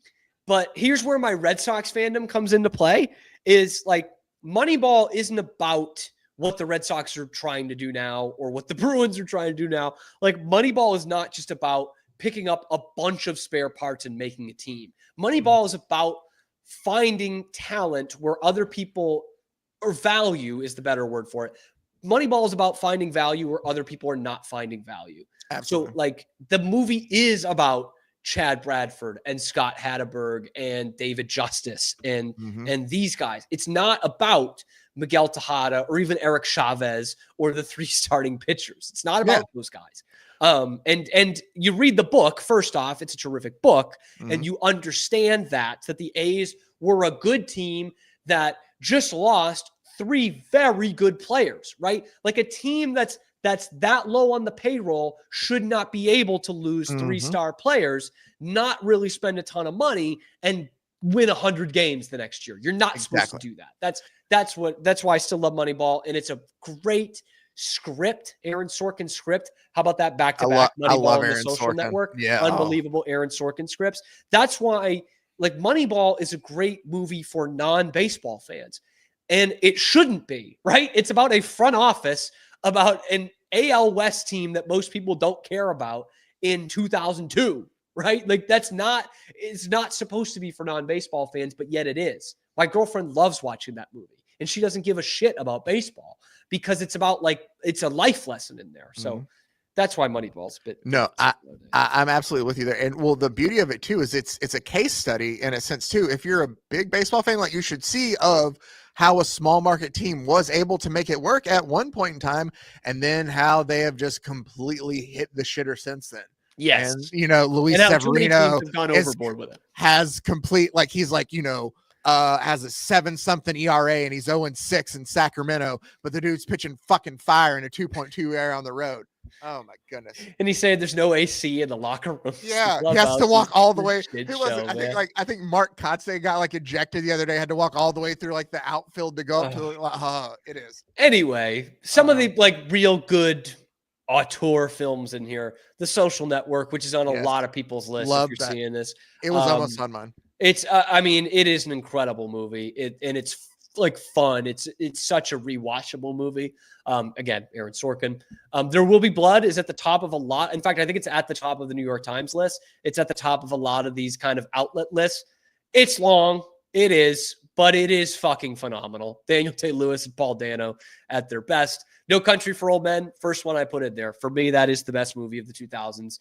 But here's where my Red Sox fandom comes into play, is like Moneyball isn't about what the Red Sox are trying to do now or what the Bruins are trying to do now. Like, Moneyball is not just about picking up a bunch of spare parts and making a team. Moneyball is about finding talent where other people, or value is the better word for it. Moneyball is about finding value where other people are not finding value. Absolutely. So like the movie is about Chad Bradford and Scott Hatteberg and David Justice and these guys. It's not about Miguel Tejada or even Eric Chavez or the 3 starting pitchers. It's not about those guys. And you read the book, first off, it's a terrific book, and you understand that the A's were a good team that just lost 3 very good players, right? Like a team that's that low on the payroll should not be able to lose 3-star players, not really spend a ton of money and win 100 games the next year. You're not supposed to do that. That's why I still love Moneyball. And it's a great script, Aaron Sorkin script. How about that back-to-back Moneyball on the Social Network? Yeah. Unbelievable Aaron Sorkin scripts. That's why like Moneyball is a great movie for non-baseball fans. And it shouldn't be, right? It's about a front office, about an AL West team that most people don't care about in 2002, right? Like it's not supposed to be for non-baseball fans, but yet it is. My girlfriend loves watching that movie and she doesn't give a shit about baseball because it's about like, it's a life lesson in there. So that's why Moneyball's a bit. No, I'm absolutely with you there. And well, the beauty of it too, is it's a case study in a sense too. If you're a big baseball fan, like you should see of how a small market team was able to make it work at one point in time, and then how they have just completely hit the shitter since then. Yes. And, you know, Luis Severino has complete, like, he's like, you know, has a 7-something ERA and he's 0-6 in Sacramento, but the dude's pitching fucking fire in a 2.2 ERA on the road. Oh my goodness. And he said there's no AC in the locker room. Yeah, he has to walk all the way. I think Mark Kotze got like ejected the other day, had to walk all the way through like the outfield to go up to it is. Anyway, some of the like real good auteur films in here. The Social Network, which is on a lot of people's lists. If you're seeing this, it was almost on mine. It's I mean, it is an incredible movie. And it's like fun. It's such a rewatchable movie. Again, Aaron Sorkin. There Will Be Blood is at the top of a lot. In fact, I think it's at the top of the New York Times list. It's at the top of a lot of these kind of outlet lists. It's long. It is, but it is fucking phenomenal. Daniel Day-Lewis and Paul Dano at their best. No Country for Old Men. First one I put in there. For me, that is the best movie of the 2000s.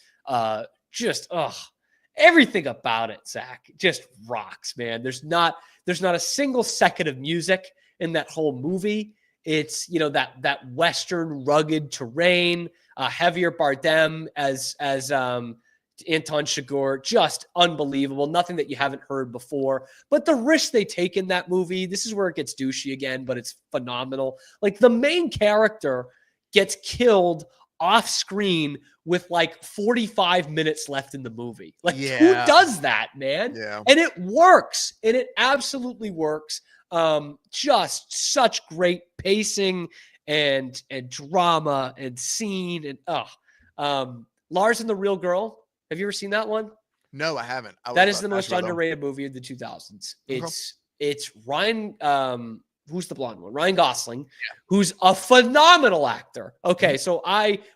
Everything about it, Zach, just rocks, man. There's not a single second of music in that whole movie. It's, that Western rugged terrain, heavier Bardem as Anton Chigurh, just unbelievable. Nothing that you haven't heard before. But the risk they take in that movie, this is where it gets douchey again, but it's phenomenal. Like the main character gets killed off screen with like 45 minutes left in the movie. Like who does that, man? Yeah. And it works. And it absolutely works. Just such great pacing and drama and scene and Lars and the Real Girl. Have you ever seen that one? No, I haven't. That is the most underrated movie of the 2000s. It's Ryan who's the blonde one? Ryan Gosling, who's a phenomenal actor. Okay, so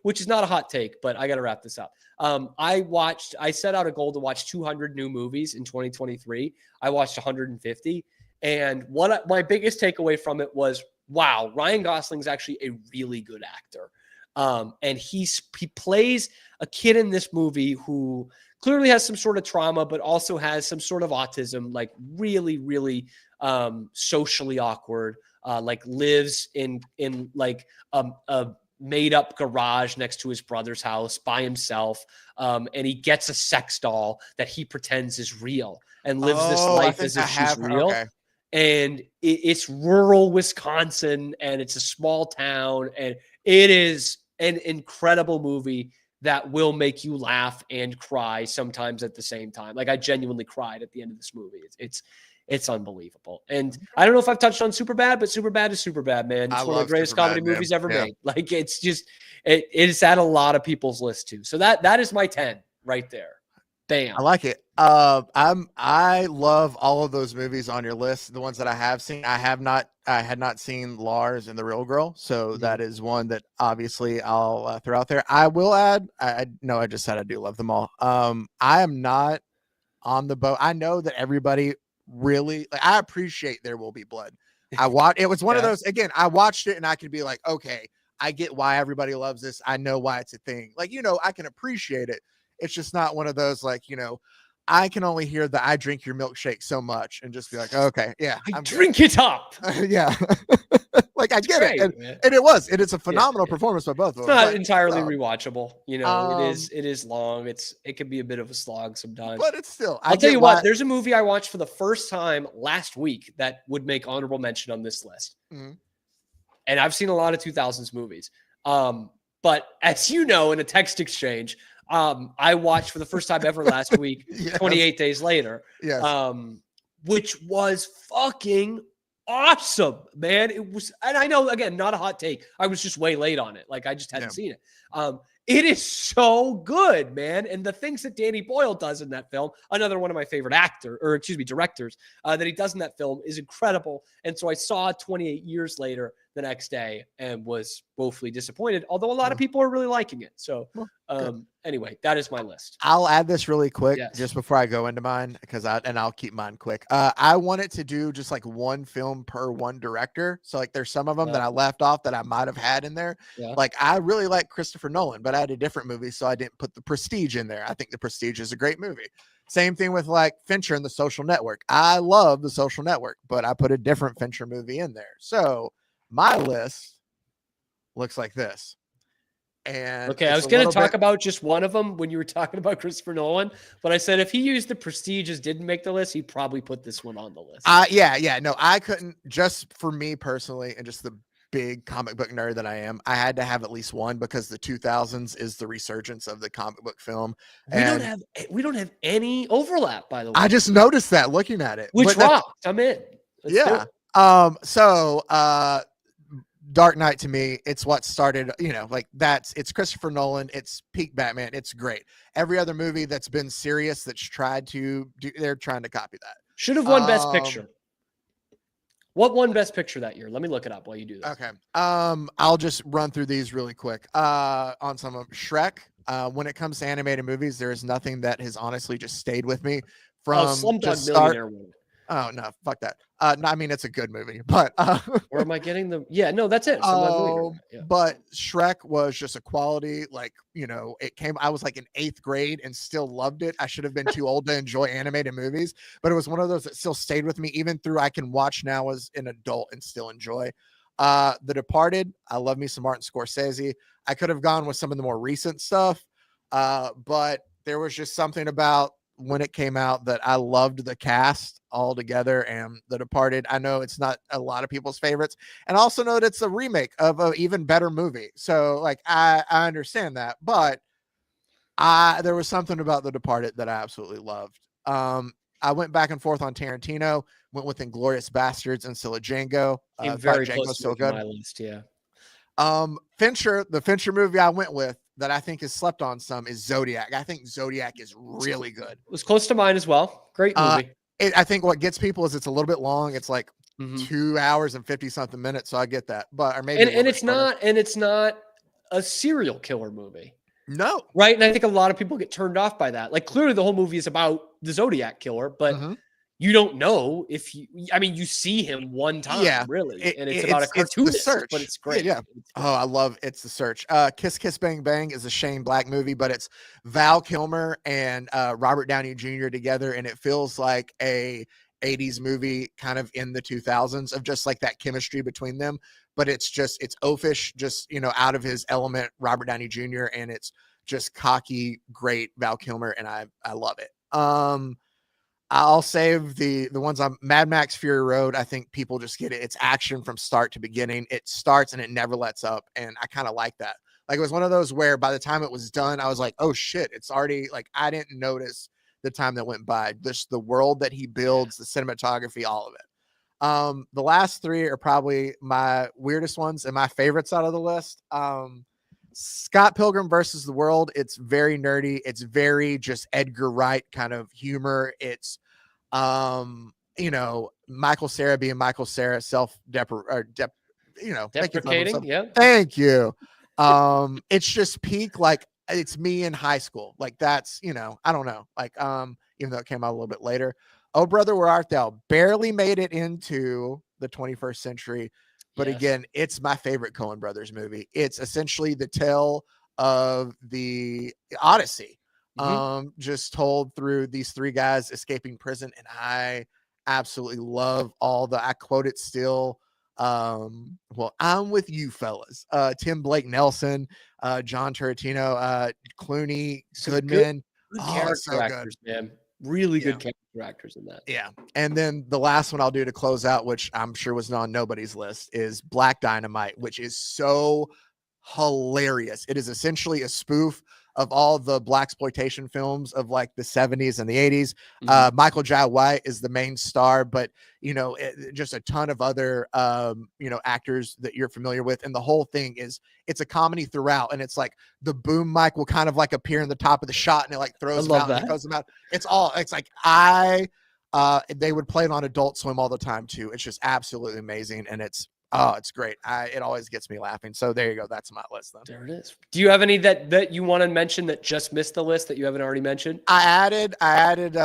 which is not a hot take, but I got to wrap this up. I set out a goal to watch 200 new movies in 2023. I watched 150. And my biggest takeaway from it was, wow, Ryan Gosling's actually a really good actor. And he plays a kid in this movie who clearly has some sort of trauma, but also has some sort of autism, like really, really socially awkward, like lives in like a made up garage next to his brother's house by himself. And he gets a sex doll that he pretends is real and lives this life as if she's real. Okay. And it's rural Wisconsin and it's a small town. And it is an incredible movie that will make you laugh and cry sometimes at the same time. Like I genuinely cried at the end of this movie. It's unbelievable. And I don't know if I've touched on Superbad, but Superbad is Superbad, man. It's one of the greatest comedy movies ever made. Like it's just, it's at a lot of people's list too. So that is my 10 right there. Bam. I like it. I love all of those movies on your list. The ones that I have seen, I had not seen Lars and the Real Girl. So that is one that obviously I'll throw out there. I will add, I just said I do love them all. I am not on the boat. I know that everybody really, I appreciate There Will Be Blood. It was one of those, again, I watched it and I could be like, okay, I get why everybody loves this. I know why it's a thing. Like, I can appreciate it. It's just not one of those, like, I can only hear the I drink your milkshake so much and just be like, okay, yeah. I drink it up. Yeah. Like I get it. And it's a phenomenal performance by both of them. It's not entirely rewatchable. It is long. It can be a bit of a slog sometimes. But it's still, I'll tell you what, there's a movie I watched for the first time last week that would make honorable mention on this list. Mm-hmm. And I've seen a lot of 2000s movies. But as you know, in a text exchange, I watched for the first time ever last week, 28 Days Later, which was fucking awesome, man. It was, and I know, again, not a hot take. I was just way late on it. Like I just hadn't seen it. It is so good, man. And the things that Danny Boyle does in that film, another one of my favorite directors, that he does in that film is incredible. And so I saw it 28 years later the next day and was woefully disappointed, although a lot of people are really liking it. So anyway, that is my list. I'll add this really quick just before I go into mine, and I'll keep mine quick. I wanted to do just like one film per one director. So like there's some of them that I left off that I might have had in there. Yeah. Like I really like Christopher Nolan, but I had a different movie, so I didn't put The Prestige in there. I think The Prestige is a great movie. Same thing with like Fincher and The Social Network. I love The Social Network, but I put a different Fincher movie in there. So my list looks like this. And okay, I was going to talk about just one of them when you were talking about Christopher Nolan, but I said if he used The Prestige as didn't make the list, he'd probably put this one on the list. No, I couldn't, just for me personally, and just the big comic book nerd that I am, I had to have at least one because the 2000s is the resurgence of the comic book film. We don't have any overlap, by the way. I just noticed that looking at it. Which rocked. I'm in. Let's do it. Dark Knight to me, it's what started, it's Christopher Nolan, it's peak Batman, it's great. Every other movie that's been serious that's tried to do, they're trying to copy that. Should have won Best Picture. What won Best Picture that year? Let me look it up while you do this. Okay. I'll just run through these really quick. On some of Shrek, when it comes to animated movies, there is nothing that has honestly just stayed with me from Slumdog Millionaire won. Oh no, fuck that. No, I mean it's a good movie, but where am I getting the? Yeah, no, that's it. But Shrek was just a quality. Like it came. I was like in 8th grade and still loved it. I should have been too old to enjoy animated movies, but it was one of those that still stayed with me even through. I can watch now as an adult and still enjoy. The Departed. I love me some Martin Scorsese. I could have gone with some of the more recent stuff, but there was just something about when it came out that I loved the cast all together, and The Departed, I know it's not a lot of people's favorites, and also know that it's a remake of an even better movie. So like, I understand that, but there was something about The Departed that I absolutely loved. I went back and forth on Tarantino, went with Inglourious Bastards and still a Django. Very close to my list. Yeah. Fincher, the Fincher movie I went with that I think is slept on some is Zodiac. I think Zodiac is really good. It was close to mine as well. Great movie. I think what gets people is it's a little bit long. It's like 2 hours and 50 something minutes. So I get that, but or maybe it's not a serial killer movie. No. Right. And I think a lot of people get turned off by that. Like clearly the whole movie is about the Zodiac killer, but you don't know if you see him one time, really. And it's about a cartoonist, but it's great. Yeah. Oh, I love It's the Search. Kiss Kiss Bang Bang is a Shane Black movie, but it's Val Kilmer and Robert Downey Jr. together. And it feels like a 80s movie kind of in the 2000s of just like that chemistry between them. But it's oafish, just, out of his element, Robert Downey Jr. And it's just cocky, great Val Kilmer. And I love it. I'll save the ones on Mad Max Fury Road. I think people just get it. It's action from start to beginning. It starts and it never lets up. And I kind of like that. Like it was one of those where by the time it was done, I was like, oh shit, it's already like, I didn't notice the time that went by. Just the world that he builds, the cinematography, all of it. The last three are probably my weirdest ones and my favorites out of the list. Scott Pilgrim versus the World. It's very nerdy. It's very just Edgar Wright kind of humor. It's, Michael Cera being Michael Cera, deprecating. Yeah. Thank you. It's just peak. Like it's me in high school. Like that's, I don't know. Like, even though it came out a little bit later. Oh Brother, Where Art Thou? Barely made it into the 21st century. But again, it's my favorite Coen Brothers movie. It's essentially the tale of the Odyssey, just told through these three guys escaping prison. And I absolutely love I quote it still. Well, I'm with you fellas. Tim Blake Nelson, John Turturro, Clooney, Goodman. Good character actors, man. Really good character actors in that. Yeah. And then the last one I'll do to close out, which I'm sure was on nobody's list, is Black Dynamite, which is so hilarious. It is essentially a spoof of all the blaxploitation films of like the 70s and the 80s. Michael Jai White is the main star, but just a ton of other actors that you're familiar with. And the whole thing it's a comedy throughout, and it's like the boom mic will kind of like appear in the top of the shot and it like throws them out and goes them out. It's like they would play it on Adult Swim all the time too. It's just absolutely amazing, and it's great. It always gets me laughing. So there you go. That's my list then. There it is. Do you have any that you want to mention that just missed the list that you haven't already mentioned? I added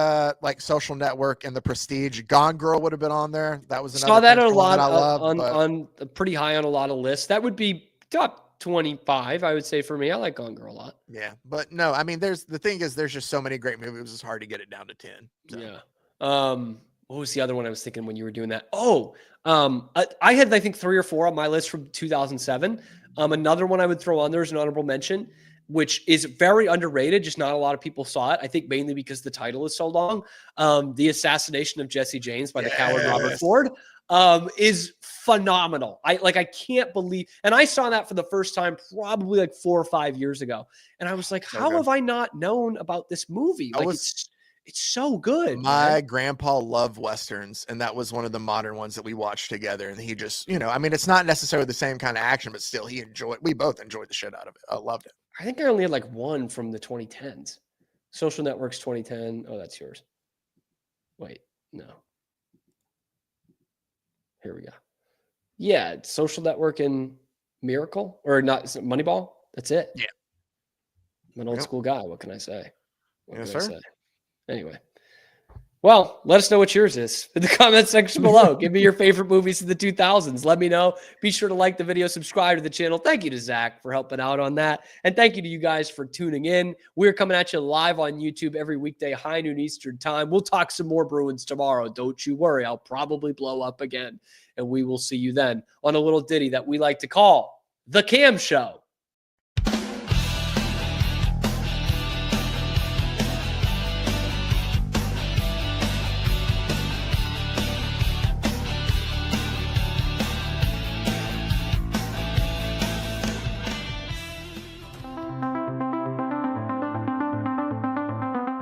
like Social Network and The Prestige. Gone Girl would have been on there. That was another. Saw that a lot on pretty high on a lot of lists. That would be top 25, I would say, for me. I like Gone Girl a lot. Yeah, but no, I mean, there's just so many great movies. It's hard to get it down to 10. So. Yeah. What was the other one I was thinking when you were doing that? I had, I think, 3 or 4 on my list from 2007. Another one I would throw on there is an honorable mention, which is very underrated. Just not a lot of people saw it. I think mainly because the title is so long. The Assassination of Jesse James by the coward Robert Ford. is phenomenal. I can't believe, and I saw that for the first time probably like 4 or 5 years ago. And I was like, how have I not known about this movie? Like it's so good. My grandpa loved Westerns, and that was one of the modern ones that we watched together. And he just, I mean, it's not necessarily the same kind of action, but still we both enjoyed the shit out of it. I loved it. I think I only had like one from the 2010s. Social Network's 2010. Oh, that's yours. Wait, no. Here we go. Yeah, Social Network and Miracle, or not Moneyball. That's it. Yeah. I'm an old school guy. What can I say? Yes, sir. Anyway. Well, let us know what yours is in the comment section below. Give me your favorite movies of the 2000s. Let me know. Be sure to like the video, subscribe to the channel. Thank you to Zach for helping out on that. And thank you to you guys for tuning in. We're coming at you live on YouTube every weekday, high noon Eastern time. We'll talk some more Bruins tomorrow. Don't you worry. I'll probably blow up again. And we will see you then on a little ditty that we like to call The Cam Show.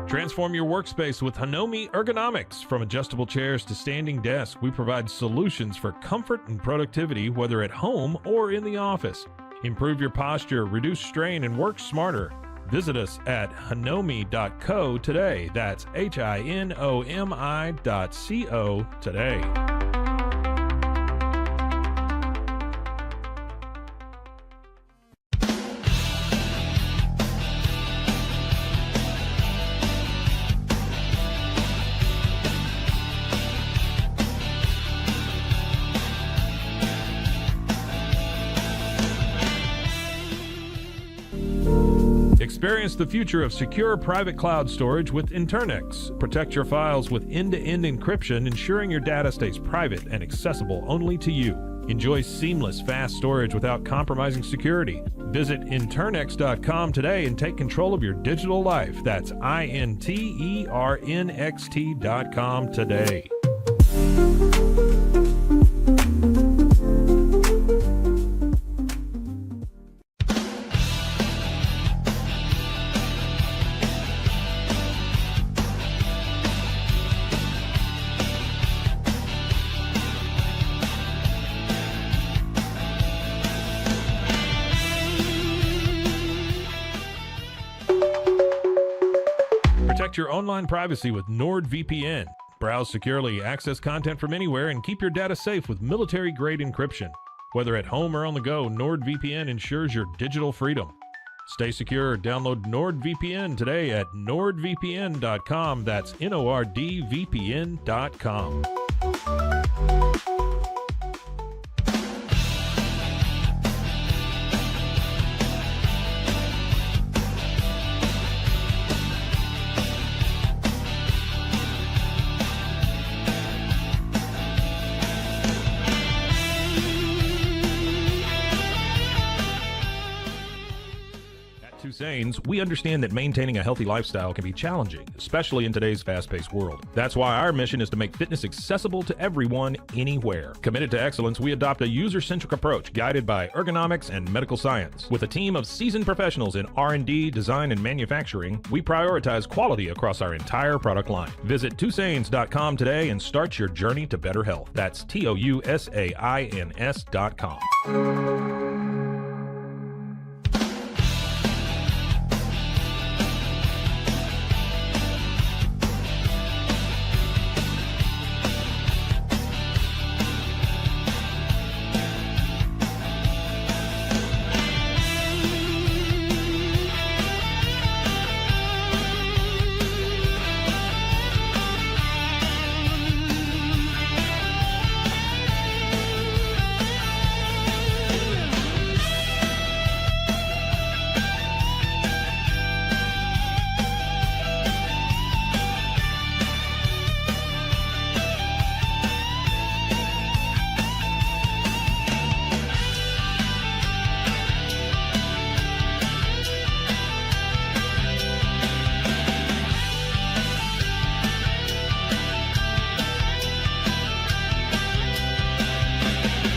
Transform your workspace with Hanomi Ergonomics. From adjustable chairs to standing desks, we provide solutions for comfort and productivity, whether at home or in the office. Improve your posture, reduce strain, and work smarter. Visit us at hanomi.co today. That's HINOMI.co today. Experience the future of secure private cloud storage with Internex. Protect your files with end-to-end encryption, ensuring your data stays private and accessible only to you. Enjoy seamless, fast storage without compromising security. Visit Internex.com today and take control of your digital life. That's INTERNXT.com today. Protect your online privacy with NordVPN. Browse securely, access content from anywhere, and keep your data safe with military-grade encryption. Whether at home or on the go, NordVPN ensures your digital freedom. Stay secure. Download NordVPN today at nordvpn.com. That's NORDVPN.com. We understand that maintaining a healthy lifestyle can be challenging, especially in today's fast-paced world. That's why our mission is to make fitness accessible to everyone, anywhere. Committed to excellence, we adopt a user-centric approach guided by ergonomics and medical science. With a team of seasoned professionals in R&D, design, and manufacturing, we prioritize quality across our entire product line. Visit TwoSains.com today and start your journey to better health. That's TOUSAINS.com. Bye.